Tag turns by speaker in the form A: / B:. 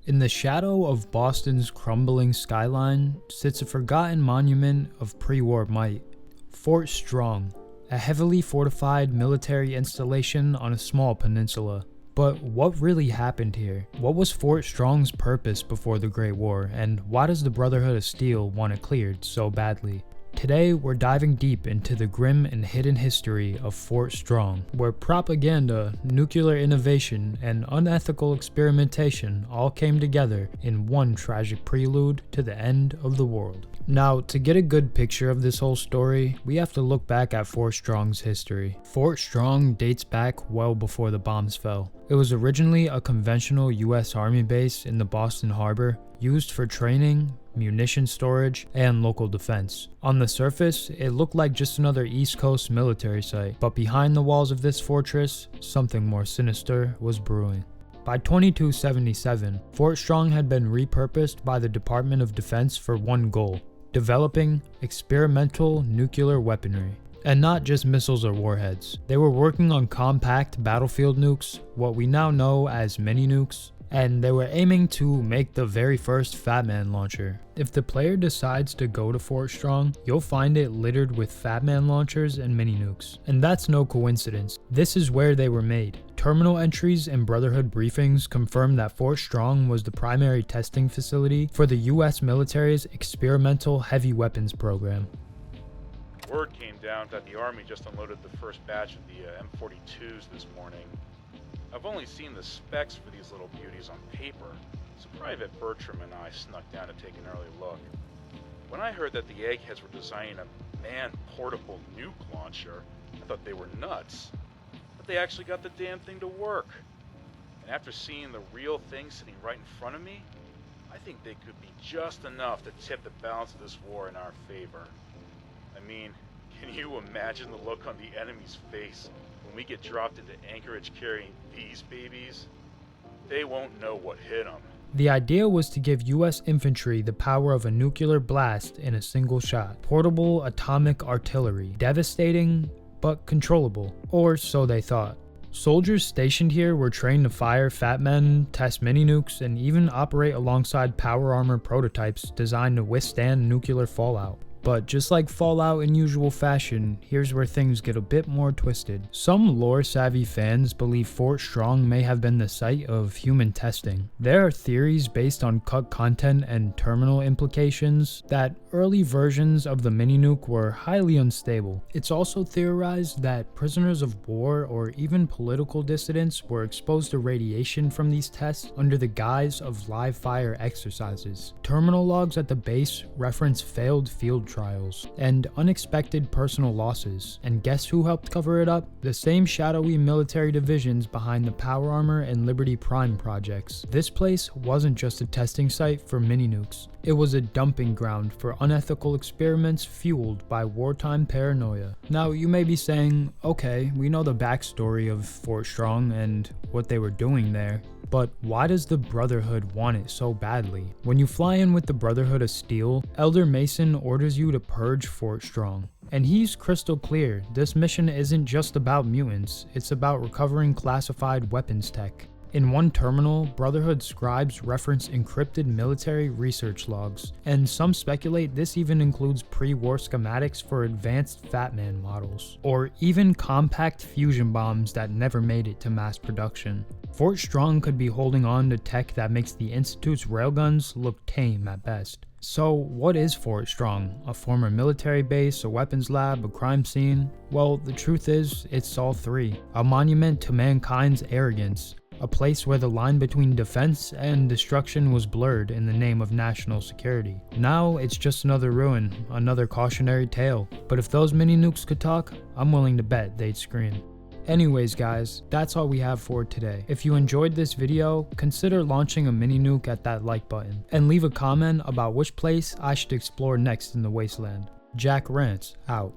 A: In the shadow of Boston's crumbling skyline sits a forgotten monument of pre-war might, Fort Strong, a heavily fortified military installation on a small peninsula. But what really happened here? What was Fort Strong's purpose before the Great War, and why does the Brotherhood of Steel want it cleared so badly? Today, we're diving deep into the grim and hidden history of Fort Strong, where propaganda, nuclear innovation, and unethical experimentation all came together in one tragic prelude to the end of the world. Now, to get a good picture of this whole story, we have to look back at Fort Strong's history. Fort Strong dates back well before the bombs fell. It was originally a conventional US Army base in the Boston Harbor, used for training, munition storage, and local defense. On the surface, it looked like just another East Coast military site, but behind the walls of this fortress, something more sinister was brewing. By 2277, Fort Strong had been repurposed by the Department of Defense for one goal: developing experimental nuclear weaponry. And not just missiles or warheads. They were working on compact battlefield nukes, what we now know as mini-nukes, and they were aiming to make the very first Fat Man launcher. If the player decides to go to Fort Strong, you'll find it littered with Fat Man launchers and mini-nukes. And that's no coincidence. This is where they were made. Terminal entries and Brotherhood briefings confirm that Fort Strong was the primary testing facility for the US military's experimental heavy weapons program.
B: Word came down that the Army just unloaded the first batch of the M42s this morning. I've only seen the specs for these little beauties on paper, so Private Bertram and I snuck down to take an early look. When I heard that the eggheads were designing a man-portable nuke launcher, I thought they were nuts. But they actually got the damn thing to work. And after seeing the real thing sitting right in front of me, I think they could be just enough to tip the balance of this war in our favor. I mean, can you imagine the look on the enemy's face when we get dropped into Anchorage carrying these babies? They won't know what hit them.
A: The idea was to give US infantry the power of a nuclear blast in a single shot. Portable atomic artillery. Devastating, but controllable. Or so they thought. Soldiers stationed here were trained to fire Fat Men, test mini-nukes, and even operate alongside power armor prototypes designed to withstand nuclear fallout. But just like Fallout in usual fashion, here's where things get a bit more twisted. Some lore-savvy fans believe Fort Strong may have been the site of human testing. There are theories based on cut content and terminal implications that early versions of the mini-nuke were highly unstable. It's also theorized that prisoners of war or even political dissidents were exposed to radiation from these tests under the guise of live fire exercises. Terminal logs at the base reference failed field trials and unexpected personal losses. And guess who helped cover it up? The same shadowy military divisions behind the Power Armor and Liberty Prime projects. This place wasn't just a testing site for mini-nukes. It was a dumping ground for unethical experiments fueled by wartime paranoia. Now you may be saying, okay, we know the backstory of Fort Strong and what they were doing there, but why does the Brotherhood want it so badly? When you fly in with the Brotherhood of Steel, Elder Mason orders you to purge Fort Strong. And he's crystal clear, this mission isn't just about mutants, it's about recovering classified weapons tech. In one terminal, Brotherhood scribes reference encrypted military research logs, and some speculate this even includes pre-war schematics for advanced Fat Man models, or even compact fusion bombs that never made it to mass production. Fort Strong could be holding on to tech that makes the Institute's railguns look tame at best. So what is Fort Strong? A former military base, a weapons lab, a crime scene? Well, the truth is, it's all three. A monument to mankind's arrogance. A place where the line between defense and destruction was blurred in the name of national security. Now it's just another ruin, another cautionary tale. But if those mini-nukes could talk, I'm willing to bet they'd scream. Anyways guys, that's all we have for today. If you enjoyed this video, consider launching a mini-nuke at that like button, and leave a comment about which place I should explore next in the wasteland. Jack Rants, out.